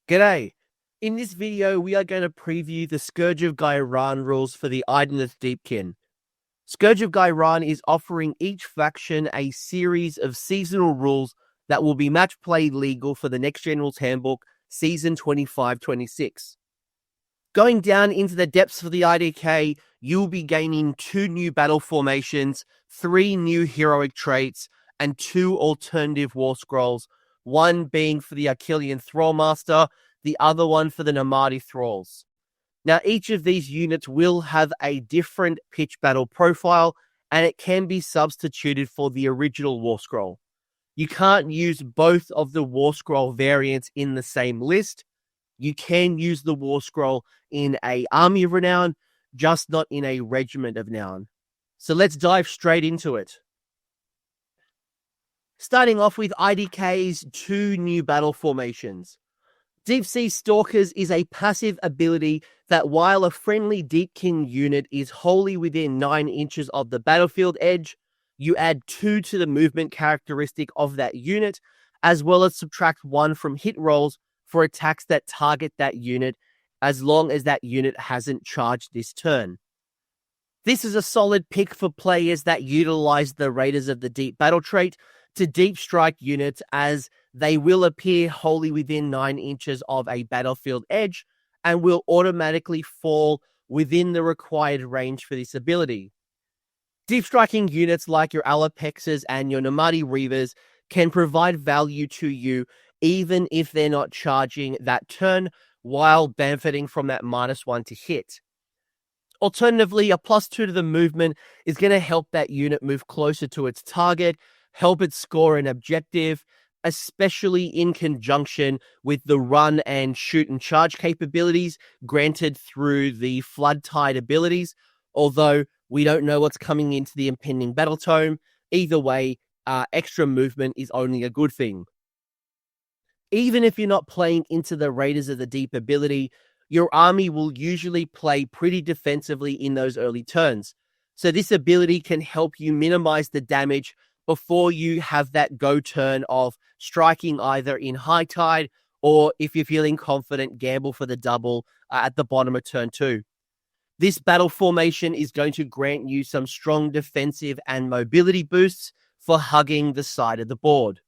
G'day! In this video, we are going to preview the Scourge of Ghyran rules for the Idoneth Deepkin. Scourge of Ghyran is offering each faction a series of seasonal rules that will be match play legal for the Next General's Handbook Season 25-26. Going down into the depths for the IDK, you'll be gaining 2 new battle formations, 3 new heroic traits, and 2 alternative Warscrolls, one being for the Achillean Thrallmaster, the other one for the Nomadi Thralls. Now, each of these units will have a different pitch battle profile, and it can be substituted for the original Warscroll. You can't use both of the Warscroll variants in the same list. You can use the Warscroll in a Army of Renown, just not in a Regiment of Renown. So let's dive straight into it. Starting off with IDK's 2 new battle formations. Deep Sea Stalkers is a passive ability that while a friendly Deepkin unit is wholly within 9 inches of the battlefield edge, you add 2 to the movement characteristic of that unit, as well as subtract 1 from hit rolls for attacks that target that unit, as long as that unit hasn't charged this turn. This is a solid pick for players that utilize the Raiders of the Deep battle trait to deep strike units, as they will appear wholly within 9 inches of a battlefield edge and will automatically fall within the required range for this ability. Deep striking units like your Alepexes and your Nomadi Reavers can provide value to you even if they're not charging that turn, while benefiting from that -1 to hit. Alternatively, a +2 to the movement is going to help that unit move closer to its target, help it score an objective, especially in conjunction with the run and shoot and charge capabilities granted through the Flood Tide abilities. Although we don't know what's coming into the impending battle tome, either way, extra movement is only a good thing. Even if you're not playing into the Raiders of the Deep ability, your army will usually play pretty defensively in those early turns. So this ability can help you minimize the damage before you have that go turn of striking either in high tide, or if you're feeling confident, gamble for the double at the bottom of turn 2. This battle formation is going to grant you some strong defensive and mobility boosts for hugging the side of the board.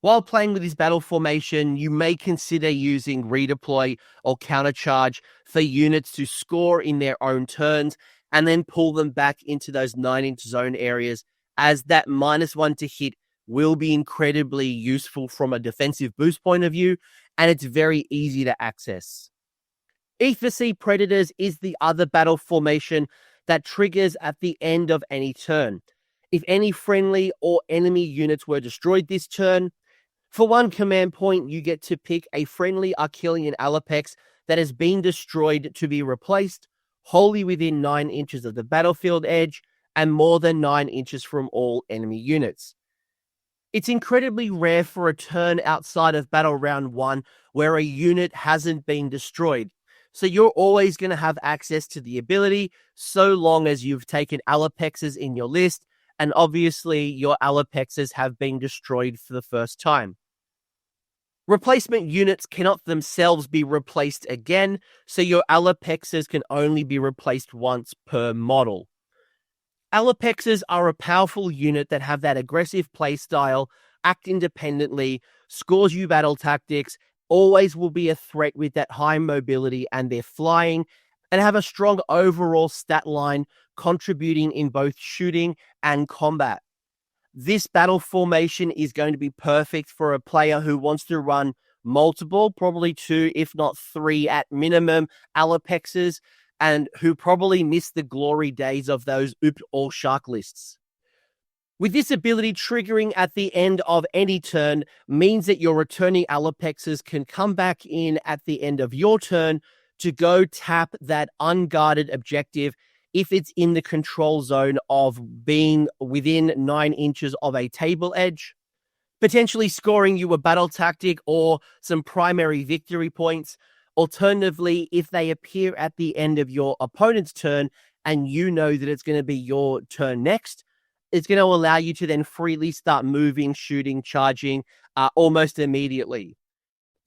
While playing with this battle formation, you may consider using redeploy or countercharge for units to score in their own turns and then pull them back into those 9-inch zone areas, as that -1 to hit will be incredibly useful from a defensive boost point of view, and it's very easy to access. Ether Sea Predators is the other battle formation that triggers at the end of any turn. If any friendly or enemy units were destroyed this turn, for 1 command point, you get to pick a friendly Achillean Alepex that has been destroyed to be replaced, wholly within 9 inches of the battlefield edge, and more than 9 inches from all enemy units. It's incredibly rare for a turn outside of Battle Round 1 where a unit hasn't been destroyed, so you're always going to have access to the ability so long as you've taken Alepexes in your list, and obviously your Alepexes have been destroyed for the first time. Replacement units cannot themselves be replaced again, so your Alepexes can only be replaced once per model. Alepexes are a powerful unit that have that aggressive playstyle, act independently, scores you battle tactics, always will be a threat with that high mobility and their flying, and have a strong overall stat line, contributing in both shooting and combat. This battle formation is going to be perfect for a player who wants to run multiple, probably 2, if not 3 at minimum, Alepexes, and who probably missed the glory days of those ooped all shark lists. With this ability triggering at the end of any turn means that your returning Alepexes can come back in at the end of your turn to go tap that unguarded objective if it's in the control zone of being within 9 inches of a table edge, potentially scoring you a battle tactic or some primary victory points. Alternatively, if they appear at the end of your opponent's turn and you know that it's going to be your turn next, it's going to allow you to then freely start moving, shooting, charging almost immediately.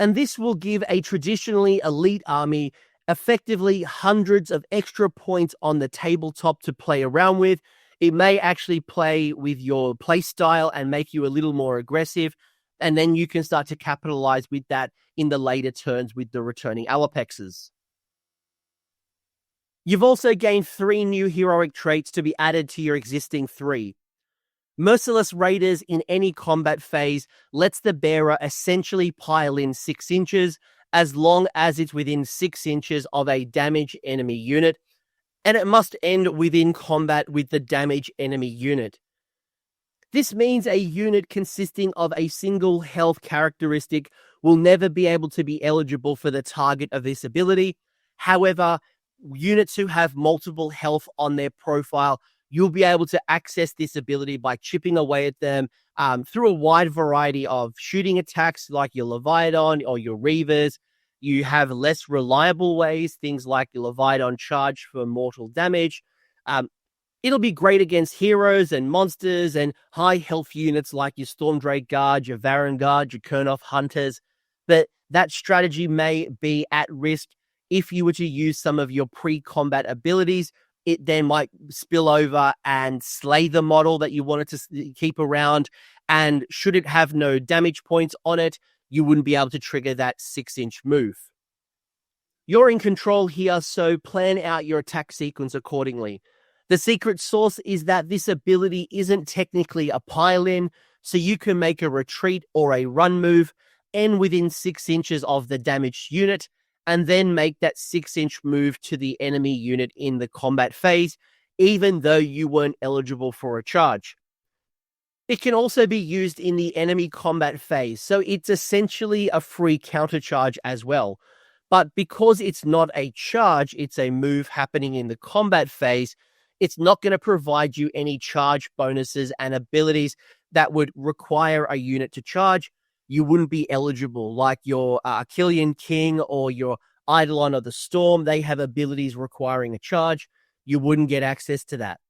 And this will give a traditionally elite army effectively hundreds of extra points on the tabletop to play around with. It may actually play with your play style and make you a little more aggressive. And then you can start to capitalize with that in the later turns with the returning Alapexes. You've also gained 3 new heroic traits to be added to your existing 3. Merciless Raiders in any combat phase lets the bearer essentially pile in 6 inches as long as it's within 6 inches of a damaged enemy unit, and it must end within combat with the damaged enemy unit. This means a unit consisting of a single health characteristic will never be able to be eligible for the target of this ability. However, units who have multiple health on their profile, you'll be able to access this ability by chipping away at them through a wide variety of shooting attacks like your Leviathan or your Reavers. You have less reliable ways, things like your Leviathan charge for mortal damage. It'll be great against heroes and monsters and high health units like your Stormdrake Guard, your Varan Guard, your Kurnoth Hunters. But that strategy may be at risk if you were to use some of your pre-combat abilities. It then might spill over and slay the model that you wanted to keep around. And should it have no damage points on it, you wouldn't be able to trigger that 6-inch move. You're in control here, so plan out your attack sequence accordingly. The secret sauce is that this ability isn't technically a pile-in, so you can make a retreat or a run move, end within 6 inches of the damaged unit, and then make that 6-inch move to the enemy unit in the combat phase, even though you weren't eligible for a charge. It can also be used in the enemy combat phase, so it's essentially a free countercharge as well. But because it's not a charge, it's a move happening in the combat phase, it's not going to provide you any charge bonuses and abilities that would require a unit to charge. You wouldn't be eligible, like your Achillean King or your Eidolon of the Storm. They have abilities requiring a charge. You wouldn't get access to that.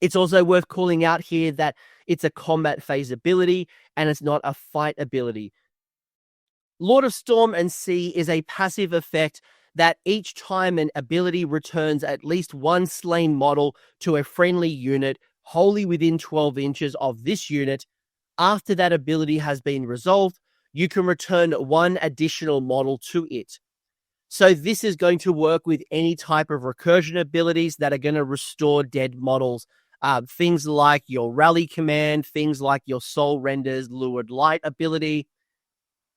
It's also worth calling out here that it's a combat phase ability and it's not a fight ability. Lord of Storm and Sea is a passive effect that each time an ability returns at least one slain model to a friendly unit wholly within 12 inches of this unit, after that ability has been resolved, you can return one additional model to it. So this is going to work with any type of recursion abilities that are going to restore dead models. Things like your Rally Command, things like your Soul Render's Lurid Light ability.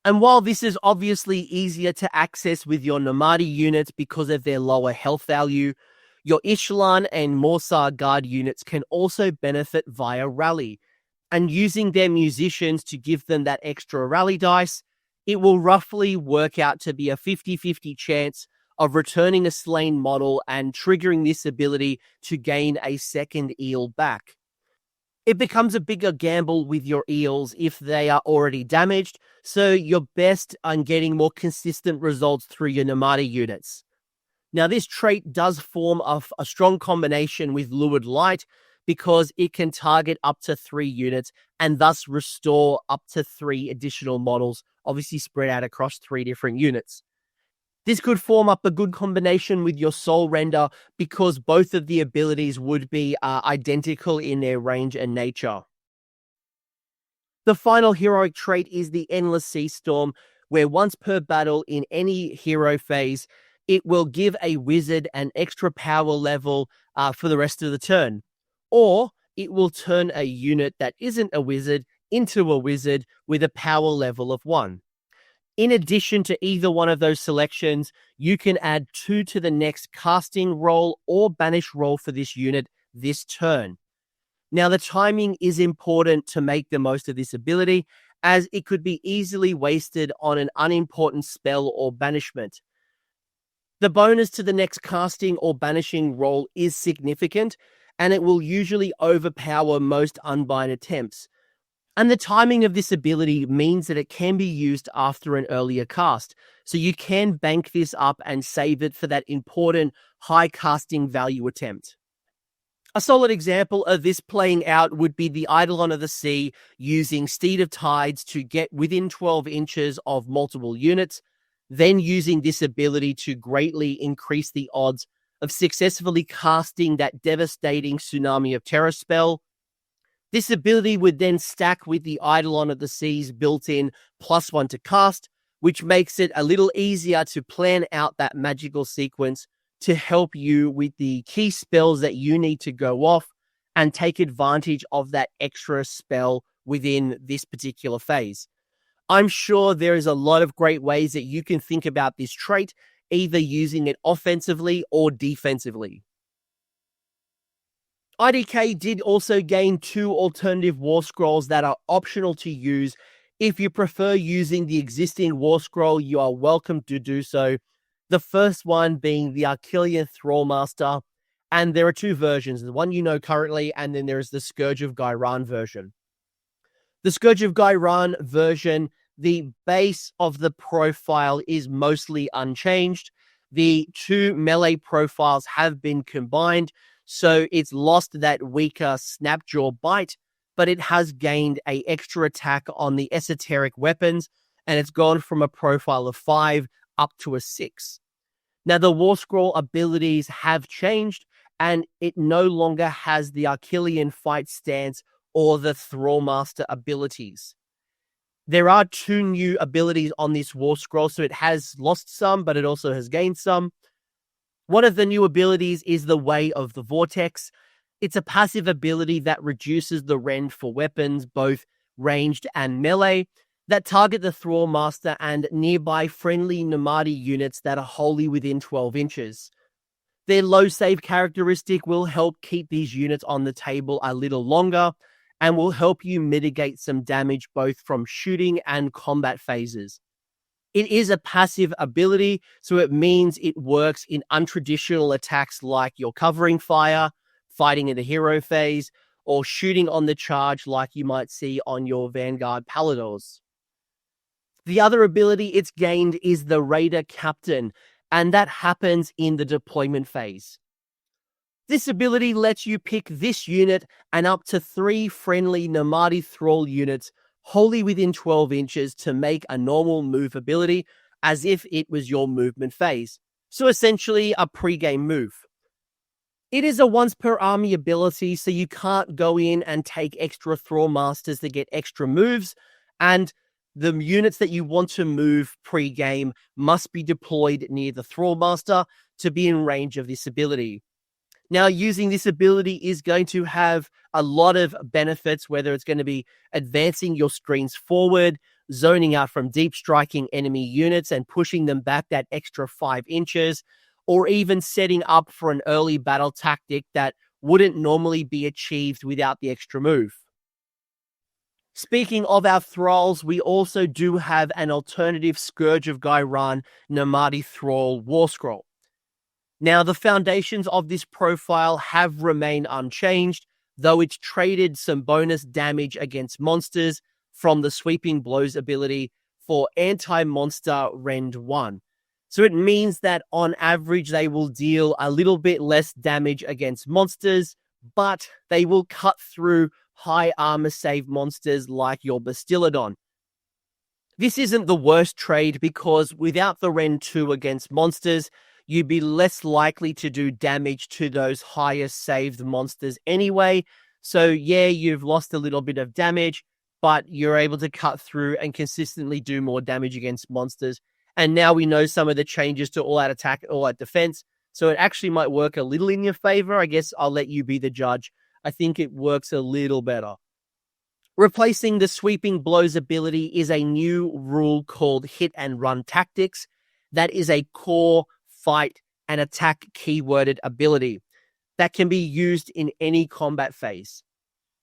And while this is obviously easier to access with your Nomadi units because of their lower health value, your Ishlan and Morsar Guard units can also benefit via Rally. And using their musicians to give them that extra Rally dice, it will roughly work out to be a 50-50 chance of returning a slain model and triggering this ability to gain a second eel back. It becomes a bigger gamble with your eels if they are already damaged, so you're best on getting more consistent results through your Nomadi units. Now, this trait does form a strong combination with Lurid Light because it can target up to 3 units and thus restore up to 3 additional models, obviously spread out across 3 different units. This could form up a good combination with your Soul Render because both of the abilities would be identical in their range and nature. The final heroic trait is the Endless Sea Storm, where once per battle in any hero phase, it will give a wizard an extra power level for the rest of the turn. Or it will turn a unit that isn't a wizard into a wizard with a power level of 1. In addition to either one of those selections, you can add 2 to the next casting roll or banish roll for this unit this turn. Now, the timing is important to make the most of this ability, as it could be easily wasted on an unimportant spell or banishment. The bonus to the next casting or banishing roll is significant, and it will usually overpower most unbind attempts. And the timing of this ability means that it can be used after an earlier cast, so you can bank this up and save it for that important high casting value attempt. A solid example of this playing out would be the Eidolon of the Sea using Steed of Tides to get within 12 inches of multiple units, then using this ability to greatly increase the odds of successfully casting that devastating Tsunami of Terror spell. This ability would then stack with the Eidolon of the Sea's built-in +1 to cast, which makes it a little easier to plan out that magical sequence to help you with the key spells that you need to go off and take advantage of that extra spell within this particular phase. I'm sure there is a lot of great ways that you can think about this trait, either using it offensively or defensively. IDK did also gain 2 alternative Warscrolls that are optional to use. If you prefer using the existing Warscroll, you are welcome to do so. The first one being the Archelian Thrallmaster, and there are 2 versions, the one you know currently, and then there is the Scourge of Ghyran version. The Scourge of Ghyran version, the base of the profile is mostly unchanged. The 2 melee profiles have been combined, so it's lost that weaker Snapjaw bite, but it has gained an extra attack on the esoteric weapons, and it's gone from a profile of 5 up to a 6. Now, the Warscroll abilities have changed, and it no longer has the Archelian fight stance or the Thrallmaster abilities. There are 2 new abilities on this Warscroll, so it has lost some, but it also has gained some. One of the new abilities is the Way of the Vortex. It's a passive ability that reduces the rend for weapons, both ranged and melee, that target the Thrallmaster and nearby friendly Nomadi units that are wholly within 12 inches. Their low save characteristic will help keep these units on the table a little longer and will help you mitigate some damage both from shooting and combat phases. It is a passive ability, so it means it works in untraditional attacks like your covering fire, fighting in the hero phase, or shooting on the charge like you might see on your Vanguard Paladors. The other ability it's gained is the Raider Captain, and that happens in the deployment phase. This ability lets you pick this unit and up to 3 friendly Nomadi Thrall units wholly within 12 inches to make a normal move ability as if it was your movement phase. So essentially a pre-game move. It is a once per army ability, so you can't go in and take extra Thrallmasters to get extra moves, and the units that you want to move pre-game must be deployed near the Thrallmaster to be in range of this ability. Now, using this ability is going to have a lot of benefits, whether it's going to be advancing your screens forward, zoning out from deep striking enemy units and pushing them back that extra 5 inches, or even setting up for an early battle tactic that wouldn't normally be achieved without the extra move. Speaking of our Thralls, we also do have an alternative Scourge of Ghyran Nomadi Thrall Warscroll. Now, the foundations of this profile have remained unchanged, though it's traded some bonus damage against monsters from the Sweeping Blows ability for anti-monster Rend 1. So it means that on average they will deal a little bit less damage against monsters, but they will cut through high armor save monsters like your Bastiladon. This isn't the worst trade because without the Rend 2 against monsters, you'd be less likely to do damage to those higher saved monsters anyway. So yeah, you've lost a little bit of damage, but you're able to cut through and consistently do more damage against monsters. And now we know some of the changes to all-out attack, all-out defense, so it actually might work a little in your favor. I guess I'll let you be the judge. I think it works a little better. Replacing the Sweeping Blows ability is a new rule called Hit and Run Tactics. That is a core fight and attack keyworded ability that can be used in any combat phase.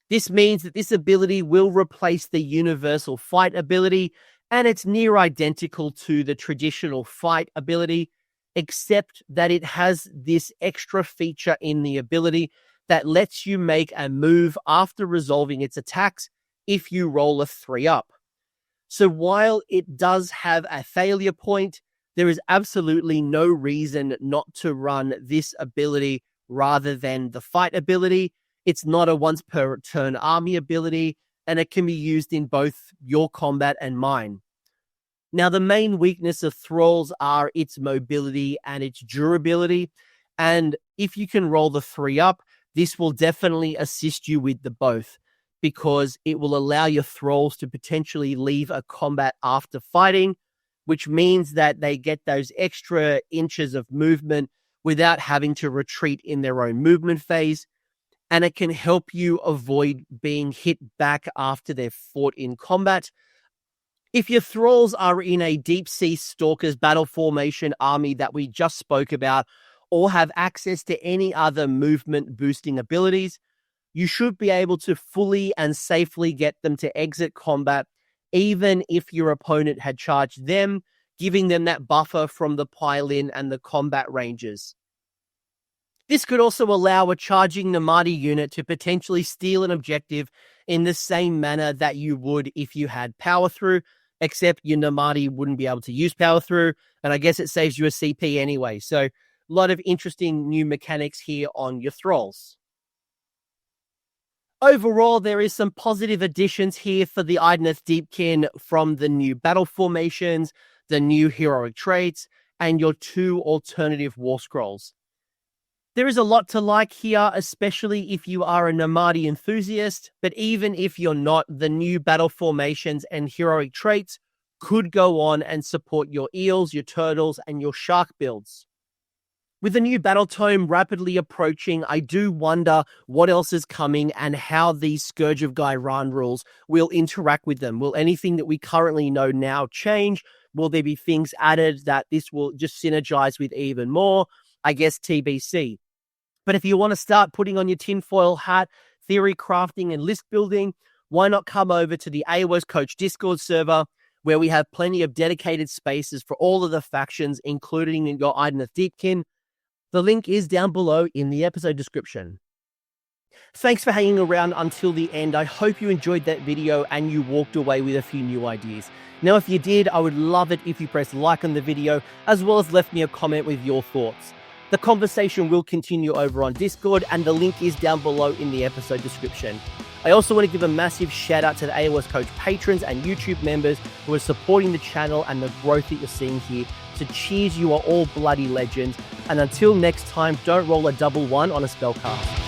This means that this ability will replace the universal fight ability, and it's near identical to the traditional fight ability, except that it has this extra feature in the ability that lets you make a move after resolving its attacks if you roll a 3-up. So while it does have a failure point, there is absolutely no reason not to run this ability rather than the fight ability. It's not a once per turn army ability, and it can be used in both your combat and mine. Now, the main weakness of Thralls are its mobility and its durability, and if you can roll the 3 up, this will definitely assist you with the both, because it will allow your Thralls to potentially leave a combat after fighting, which means that they get those extra inches of movement without having to retreat in their own movement phase, and it can help you avoid being hit back after they've fought in combat. If your Thralls are in a Deep Sea Stalkers battle formation army that we just spoke about, or have access to any other movement boosting abilities, you should be able to fully and safely get them to exit combat, even if your opponent had charged them, giving them that buffer from the pile-in and the combat ranges. This could also allow a charging Namadi unit to potentially steal an objective in the same manner that you would if you had power through, except your Namadi wouldn't be able to use power through, and I guess it saves you a CP anyway. So a lot of interesting new mechanics here on your Thralls. Overall, there is some positive additions here for the Idoneth Deepkin from the new battle formations, the new heroic traits, and your 2 alternative Warscrolls. There is a lot to like here, especially if you are a Namadi enthusiast, but even if you're not, the new battle formations and heroic traits could go on and support your eels, your turtles, and your shark builds. With the new battle tome rapidly approaching, I do wonder what else is coming and how these Scourge of Ghyran rules will interact with them. Will anything that we currently know now change? Will there be things added that this will just synergize with even more? I guess TBC. But if you want to start putting on your tinfoil hat, theory crafting and list building, why not come over to the AOS Coach Discord server, where we have plenty of dedicated spaces for all of the factions, including your Idoneth Deepkin. The link is down below in the episode description. Thanks for hanging around until the end. I hope you enjoyed that video and you walked away with a few new ideas. Now, if you did, I would love it if you pressed like on the video, as well as left me a comment with your thoughts. The conversation will continue over on Discord, and the link is down below in the episode description. I also want to give a massive shout out to the AOS Coach patrons and YouTube members who are supporting the channel and the growth that you're seeing here. So cheers, you are all bloody legends. And until next time, don't roll a double 1 on a spellcast.